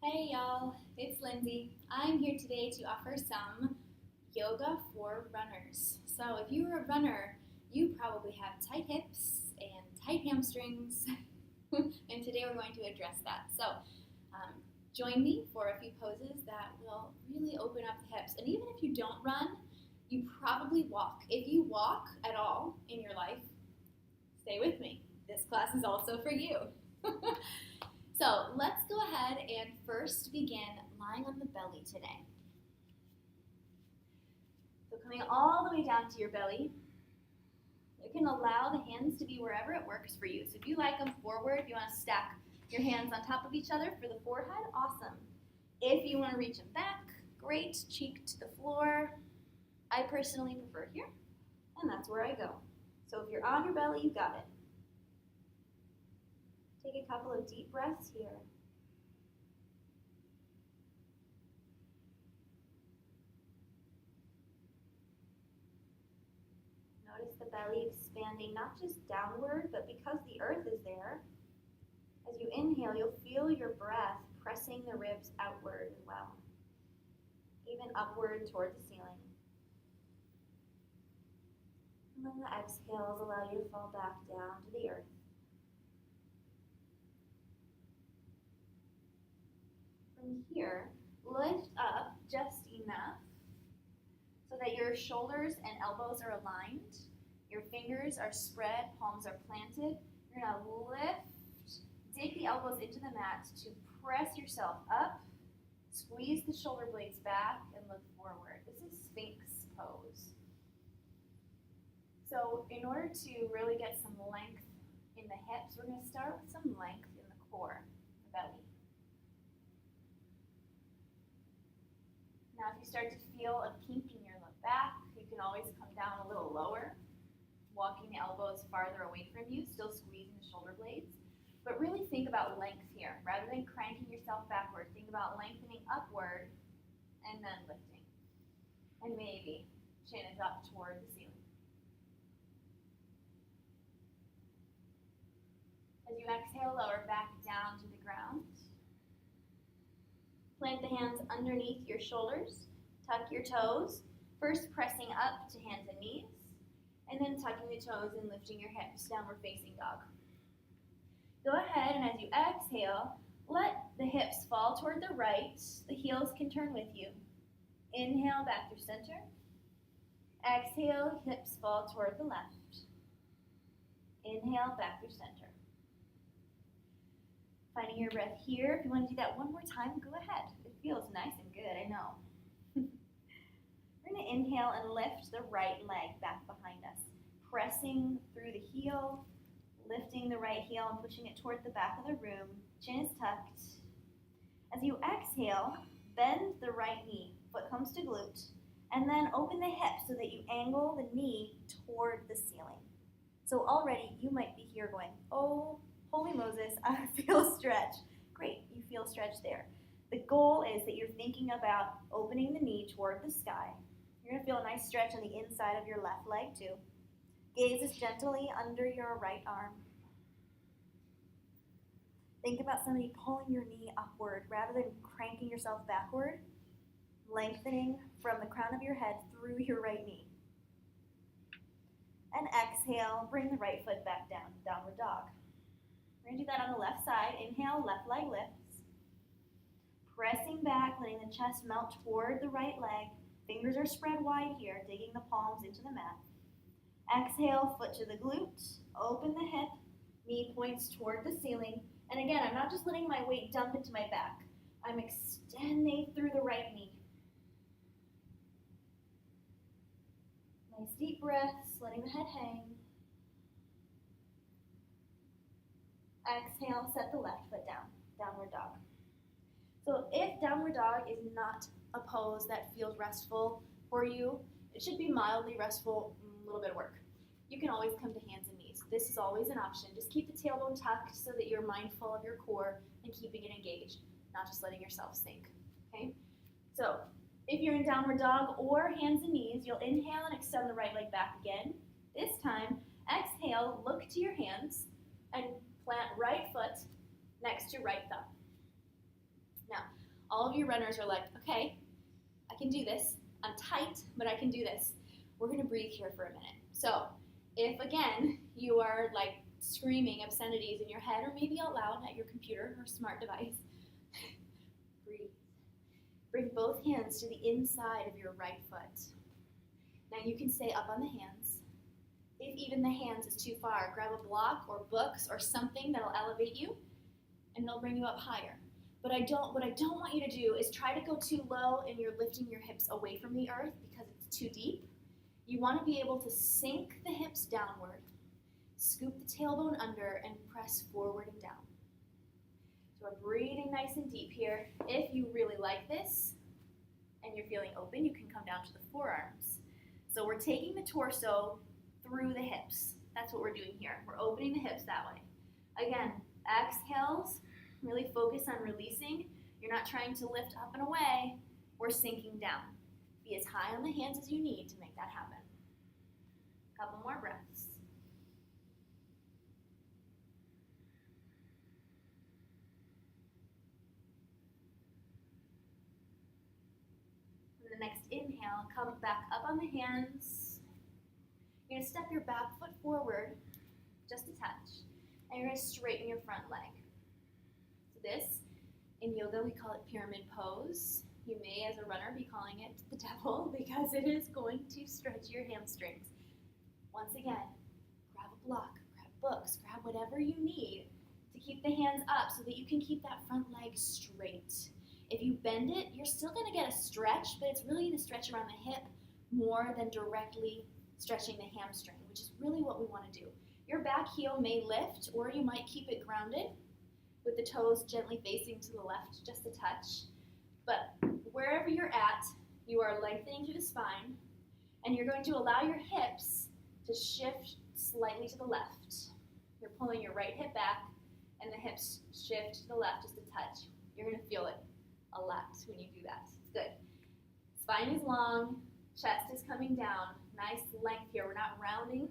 Hey y'all, it's Lindsay. I'm here today to offer some yoga for runners. So, if you are a runner, you probably have tight hips and tight hamstrings, and today we're going to address that. So, um, join me for a few poses that will really open up the hips. And even if you don't run, you probably walk. If you walk at all in your life, stay with me. This class is also for you. So let's go ahead and first begin lying on the belly today. So coming all the way down to your belly, you can allow the hands to be wherever it works for you. So if you like them forward, if you want to stack your hands on top of each other for the forehead, awesome. If you want to reach them back, great, cheek to the floor. I personally prefer here, and that's where I go. So if you're on your belly, you got it. Take a couple of deep breaths here. Notice the belly expanding, not just downward, but because the earth is there. As you inhale, you'll feel your breath pressing the ribs outward as well, even upward toward the ceiling. And then the exhales allow you to fall back down to the earth. From here, lift up just enough so that your shoulders and elbows are aligned. Your fingers are spread, palms are planted. You're going to lift, dig the elbows into the mat to press yourself up, squeeze the shoulder blades back, and look forward. This is Sphinx pose. So in order to really get some length in the hips, we're going to start with some length in the core, the belly. Now, if you start to feel a kink in your low back, you can always come down a little lower, walking the elbows farther away from you, still squeezing the shoulder blades. But really think about length here. Rather than cranking yourself backward, think about lengthening upward and then lifting. And maybe chin is up toward the ceiling. As you exhale, lower back down to the ground. Plant the hands underneath your shoulders, tuck your toes, first pressing up to hands and knees, and then tucking the toes and lifting your hips, downward facing dog. Go ahead, and as you exhale, let the hips fall toward the right. The heels can turn with you. Inhale, back through center. Exhale, hips fall toward the left. Inhale, back through center. Finding your breath here. If you want to do that one more time, go ahead. It feels nice and good, I know. We're going to inhale and lift the right leg back behind us, pressing through the heel, lifting the right heel and pushing it toward the back of the room. Chin is tucked. As you exhale, bend the right knee, foot comes to glute, and then open the hip so that you angle the knee toward the ceiling. So already you might be here going, oh, holy Moses, I feel stretch. Great, you feel stretch there. The goal is that you're thinking about opening the knee toward the sky. You're going to feel a nice stretch on the inside of your left leg too. Gaze is gently under your right arm. Think about somebody pulling your knee upward rather than cranking yourself backward, lengthening from the crown of your head through your right knee. And exhale, bring the right foot back down, downward dog. We're going to do that on the left side. Inhale, left leg lifts. Pressing back, letting the chest melt toward the right leg. Fingers are spread wide here, digging the palms into the mat. Exhale, foot to the glute. Open the hip. Knee points toward the ceiling. And again, I'm not just letting my weight dump into my back. I'm extending through the right knee. Nice deep breaths, letting the head hang. Exhale, set the left foot down, downward dog. So if downward dog is not a pose that feels restful for you, it should be mildly restful, a little bit of work. You can always come to hands and knees. This is always an option. Just keep the tailbone tucked so that you're mindful of your core and keeping it engaged, not just letting yourself sink, okay? So if you're in downward dog or hands and knees, you'll inhale and extend the right leg back again. This time, exhale, look to your hands, and plant right foot next to right thumb. Now, All of you runners are like, okay, I can do this. I'm tight, but I can do this. We're gonna breathe here for a minute. So if, again, you are like screaming obscenities in your head or maybe out loud at your computer or smart device, breathe. Bring both hands to the inside of your right foot. Now you can stay up on the hands. If even the hands is too far, grab a block or books or something that'll elevate you and it'll bring you up higher. But what I don't want you to do is try to go too low and you're lifting your hips away from the earth because it's too deep. You want to be able to sink the hips downward, scoop the tailbone under, and press forward and down. So we're breathing nice and deep here. If you really like this and you're feeling open, you can come down to the forearms. So we're taking the torso through the hips. That's what we're doing here. We're opening the hips that way. Again, exhales, really focus on releasing. You're not trying to lift up and away. We're sinking down. Be as high on the hands as you need to make that happen. A couple more breaths. And the next inhale, come back up on the hands. You're going to step your back foot forward just a touch, and you're going to straighten your front leg. So this, in yoga, we call it pyramid pose. You may, as a runner, be calling it the devil because it is going to stretch your hamstrings. Once again, grab a block, grab books, grab whatever you need to keep the hands up so that you can keep that front leg straight. If you bend it, you're still going to get a stretch, but it's really going to stretch around the hip more than directly stretching the hamstring, which is really what we want to do. Your back heel may lift, or you might keep it grounded with the toes gently facing to the left, just a touch. But wherever you're at, you are lengthening through the spine, and you're going to allow your hips to shift slightly to the left. You're pulling your right hip back, and the hips shift to the left just a touch. You're going to feel it a lot when you do that. It's good. Spine is long, chest is coming down. Nice length here. We're not rounding.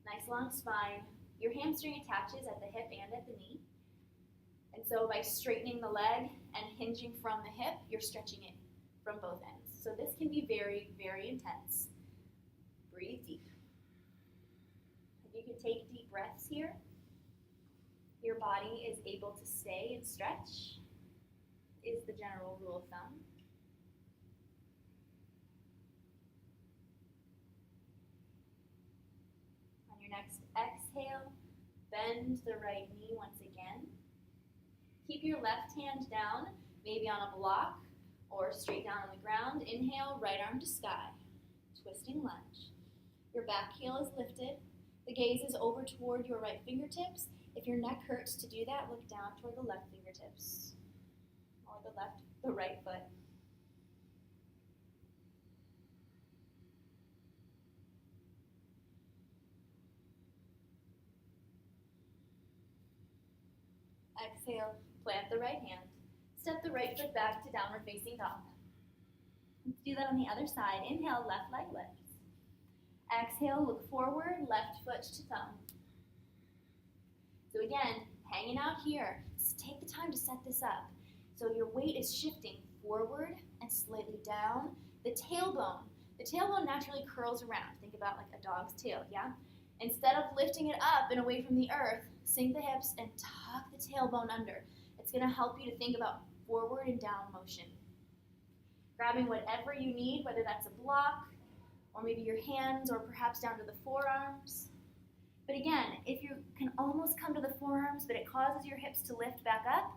Nice long spine. Your hamstring attaches at the hip and at the knee. And so by straightening the leg and hinging from the hip, you're stretching it from both ends. So this can be very, very intense. Breathe deep. If you can take deep breaths here, your body is able to stay and stretch, is the general rule of thumb. On your next exhale, bend the right knee once again. Keep your left hand down, maybe on a block or straight down on the ground. Inhale, right arm to sky. Twisting lunge. Your back heel is lifted. The gaze is over toward your right fingertips. If your neck hurts to do that, look down toward the left fingertips or the right foot. Exhale, plant the right hand. Step the right foot back to downward facing dog. Let's do that on the other side. Inhale, left leg lifts. Exhale, look forward, left foot to thumb. So again, hanging out here, just take the time to set this up. So your weight is shifting forward and slightly down. The tailbone naturally curls around. Think about like a dog's tail, yeah? Instead of lifting it up and away from the earth, sink the hips and tuck the tailbone under. It's going to help you to think about forward and down motion. Grabbing whatever you need, whether that's a block, or maybe your hands, or perhaps down to the forearms. But again, if you can almost come to the forearms, but it causes your hips to lift back up,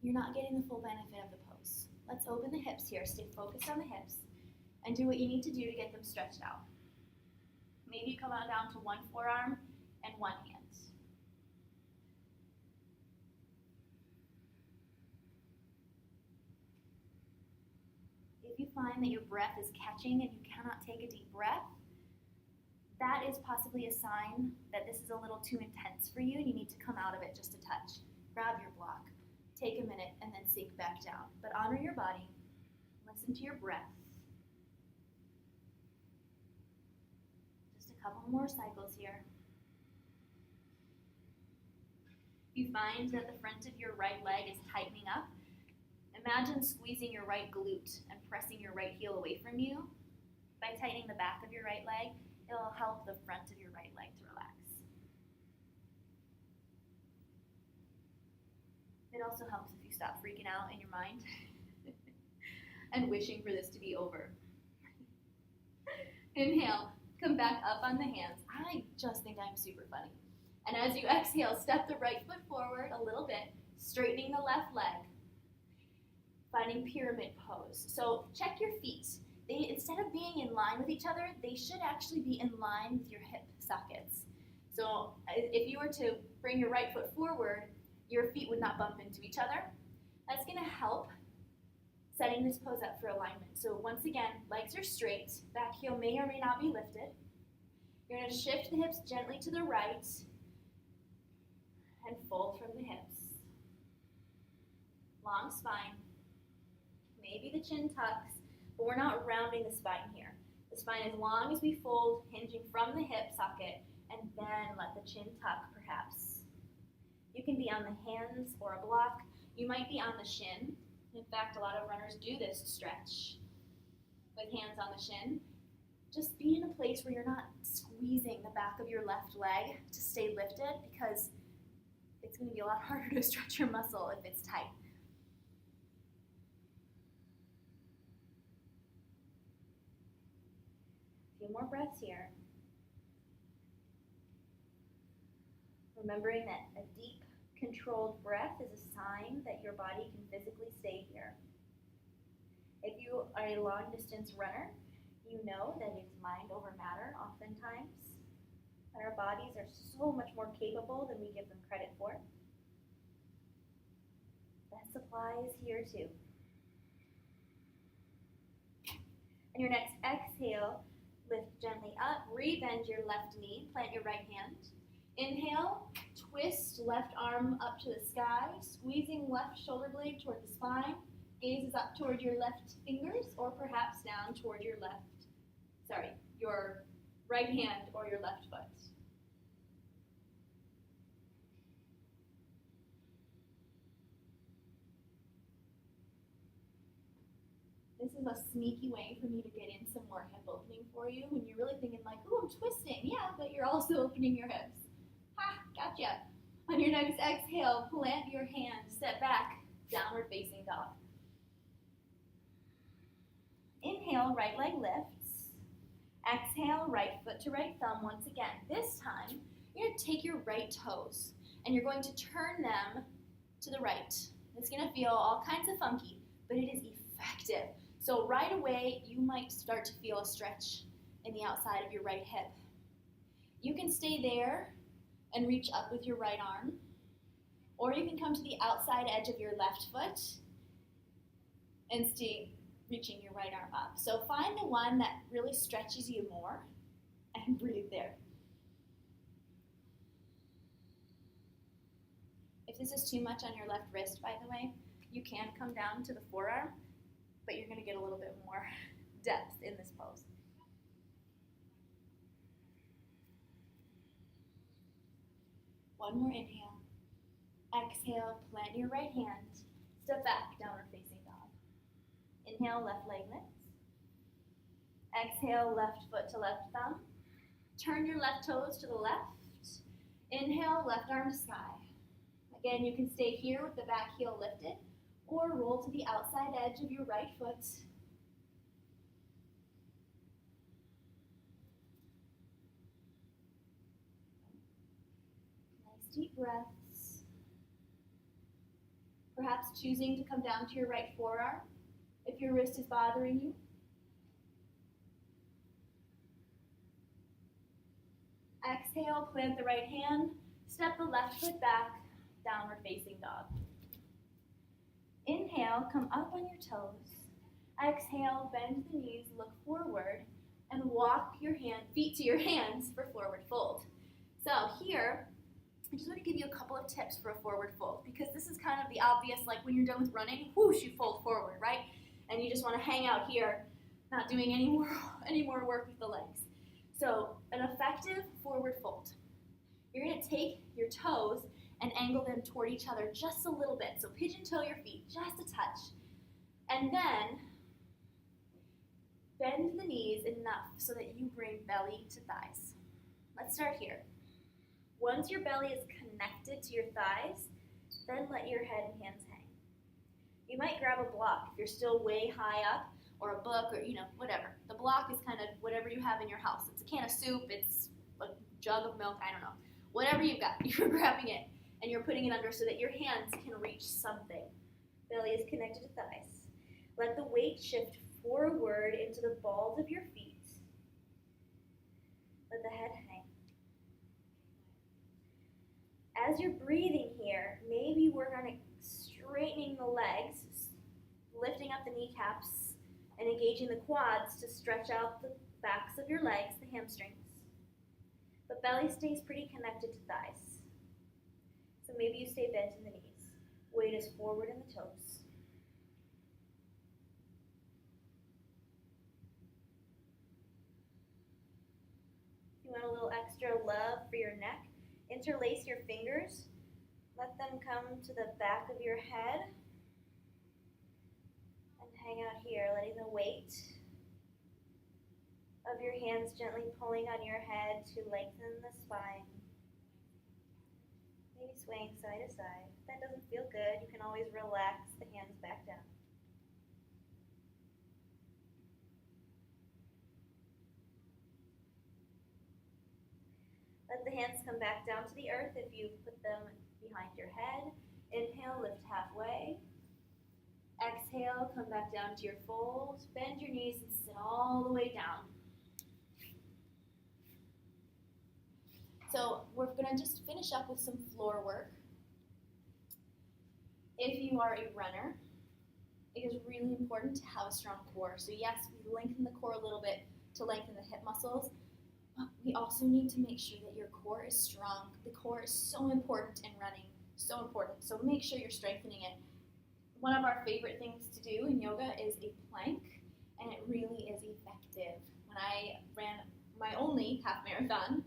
you're not getting the full benefit of the pose. Let's open the hips here. Stay focused on the hips, and do what you need to do to get them stretched out. Maybe you come out down to one forearm and one hand. If you find that your breath is catching and you cannot take a deep breath, that is possibly a sign that this is a little too intense for you and you need to come out of it just a touch. Grab your block, take a minute, and then sink back down. But honor your body, listen to your breath. Just a couple more cycles here. You find that the front of your right leg is tightening up. Imagine squeezing your right glute and pressing your right heel away from you. By tightening the back of your right leg, it'll help the front of your right leg to relax. It also helps if you stop freaking out in your mind and wishing for this to be over. Inhale, come back up on the hands. I just think I'm super funny. And as you exhale, step the right foot forward a little bit, straightening the left leg, finding pyramid pose. So check your feet. Instead of being in line with each other, they should actually be in line with your hip sockets. So if you were to bring your right foot forward, your feet would not bump into each other. That's going to help setting this pose up for alignment. So once again, legs are straight, back heel may or may not be lifted. You're going to shift the hips gently to the right and fold from the hips. Long spine. Maybe the chin tucks, but we're not rounding the spine here. The spine as long as we fold, hinging from the hip socket, and then let the chin tuck perhaps. You can be on the hands or a block. You might be on the shin. In fact, a lot of runners do this stretch with hands on the shin. Just be in a place where you're not squeezing the back of your left leg to stay lifted, because it's going to be a lot harder to stretch your muscle if it's tight. A few more breaths here. Remembering that a deep, controlled breath is a sign that your body can physically stay here. If you are a long-distance runner, you know that it's mind over matter oftentimes, and our bodies are so much more capable than we give them credit for. That applies here too. And your next exhale, lift gently up, rebend your left knee, plant your right hand. Inhale, twist left arm up to the sky, squeezing left shoulder blade toward the spine. Gaze is up toward your left fingers, or perhaps down toward your right hand or your left foot. This is a sneaky way for me to get in some more hip opening for you when you're really thinking like, oh, I'm twisting. Yeah, but you're also opening your hips. Ha, gotcha. On your next exhale, plant your hand, step back, downward facing dog. Inhale, right leg lifts. Exhale, right foot to right thumb once again. This time, you're going to take your right toes and you're going to turn them to the right. It's going to feel all kinds of funky, but it is effective. So right away, you might start to feel a stretch in the outside of your right hip. You can stay there and reach up with your right arm, or you can come to the outside edge of your left foot and stay reaching your right arm up. So find the one that really stretches you more and breathe there. If this is too much on your left wrist, by the way, you can come down to the forearm, but you're going to get a little bit more depth in this pose. One more inhale. Exhale, plant your right hand. Step back, downward facing dog. Inhale, left leg lifts. Exhale, left foot to left thumb. Turn your left toes to the left. Inhale, left arm to sky. Again, you can stay here with the back heel lifted, or roll to the outside edge of your right foot. Nice deep breaths. Perhaps choosing to come down to your right forearm if your wrist is bothering you. Exhale, plant the right hand, step the left foot back, downward facing dog. Inhale, come up on your toes. Exhale, bend the knees, look forward, and walk your feet to your hands for forward fold. So here, I just want to give you a couple of tips for a forward fold, because this is kind of the obvious, like when you're done with running, whoosh, you fold forward, right? And you just want to hang out here, not doing any more work with the legs. So an effective forward fold. You're going to take your toes and angle them toward each other just a little bit. So pigeon toe your feet just a touch. And then bend the knees enough so that you bring belly to thighs. Let's start here. Once your belly is connected to your thighs, then let your head and hands hang. You might grab a block if you're still way high up, or a book, or whatever. The block is kind of whatever you have in your house. It's a can of soup, it's a jug of milk, I don't know. Whatever you've got, you're grabbing it and you're putting it under so that your hands can reach something. Belly is connected to thighs. Let the weight shift forward into the balls of your feet. Let the head hang. As you're breathing here, maybe work on straightening the legs, lifting up the kneecaps, and engaging the quads to stretch out the backs of your legs, the hamstrings. But belly stays pretty connected to thighs. So maybe you stay bent in the knees. Weight is forward in the toes. If you want a little extra love for your neck, interlace your fingers. Let them come to the back of your head and hang out here, letting the weight of your hands gently pulling on your head to lengthen the spine. Maybe swaying side to side. If that doesn't feel good, you can always relax the hands back down. Let the hands come back down to the earth if you put them behind your head. Inhale, lift halfway. Exhale, come back down to your fold. Bend your knees and sit all the way down. So we're going to just finish up with some floor work. If you are a runner, it is really important to have a strong core. So yes, we lengthen the core a little bit to lengthen the hip muscles, but we also need to make sure that your core is strong. The core is so important in running, so important. So make sure you're strengthening it. One of our favorite things to do in yoga is a plank, and it really is effective. When I ran my only half marathon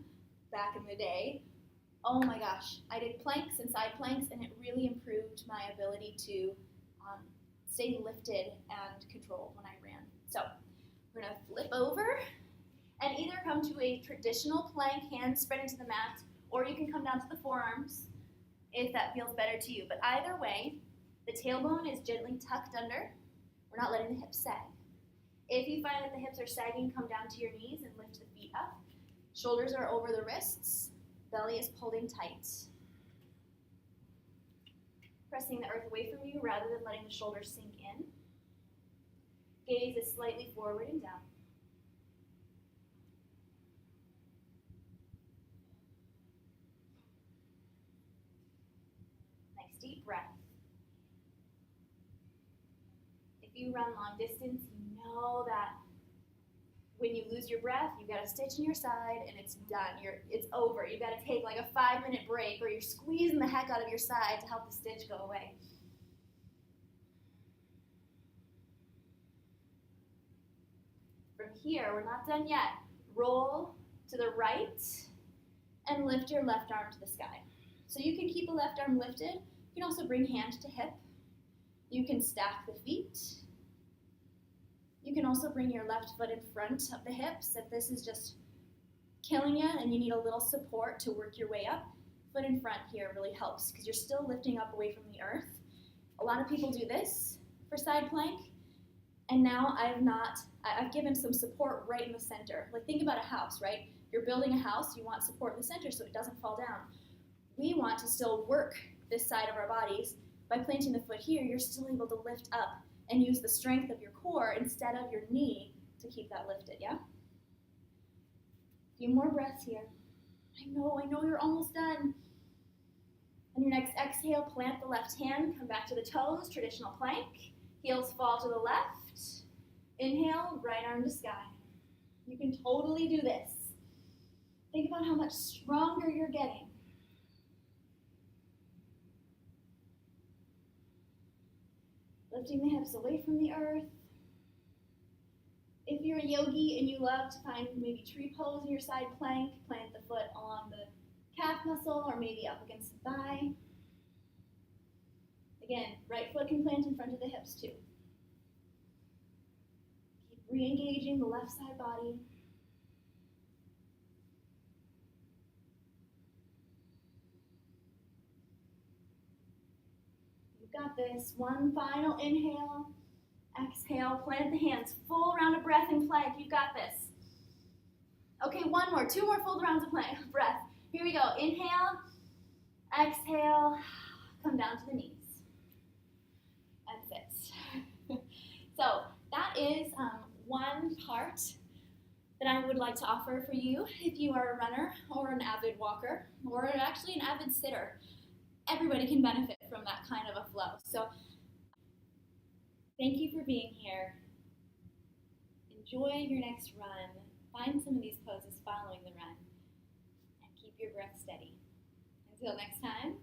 back in the day, oh my gosh, I did planks and side planks, and it really improved my ability to stay lifted and controlled when I ran. So we're going to flip over and either come to a traditional plank, hands spread into the mat, or you can come down to the forearms if that feels better to you. But either way, the tailbone is gently tucked under. We're not letting the hips sag. If you find that the hips are sagging, come down to your knees and lift the feet up. Shoulders are over the wrists. Belly is pulled in tight. Pressing the earth away from you rather than letting the shoulders sink in. Gaze is slightly forward and down. Nice deep breath. If you run long distance, you know that when you lose your breath, you've got a stitch in your side and it's done. It's over. You've got to take like a 5-minute break, or you're squeezing the heck out of your side to help the stitch go away. From here, we're not done yet. Roll to the right and lift your left arm to the sky. So you can keep the left arm lifted. You can also bring hand to hip. You can stack the feet. You can also bring your left foot in front of the hips if this is just killing you and you need a little support to work your way up. Foot in front here really helps because you're still lifting up away from the earth. A lot of people do this for side plank, and now I've given some support right in the center. Like, think about a house, right? You're building a house, you want support in the center so it doesn't fall down. We want to still work this side of our bodies. By planting the foot here, you're still able to lift up and use the strength of your core instead of your knee to keep that lifted, yeah? A few more breaths here. I know you're almost done. On your next exhale, plant the left hand, come back to the toes, traditional plank. Heels fall to the left. Inhale, right arm to sky. You can totally do this. Think about how much stronger you're getting. Lifting the hips away from the earth. If you're a yogi and you love to find maybe tree pose in your side plank, plant the foot on the calf muscle or maybe up against the thigh. Again, right foot can plant in front of the hips too. re-engaging the left side body. You've got this. One final inhale. Exhale, plant the hands. Full round of breath and plank. You've got this. Okay, one more. Two more full rounds of breath. Here we go. Inhale. Exhale. Come down to the knees. And sit. So that is one part that I would like to offer for you if you are a runner or an avid walker or actually an avid sitter. Everybody can benefit from that kind of a flow. So thank you for being here. Enjoy your next run. Find some of these poses following the run and keep your breath steady. Until next time.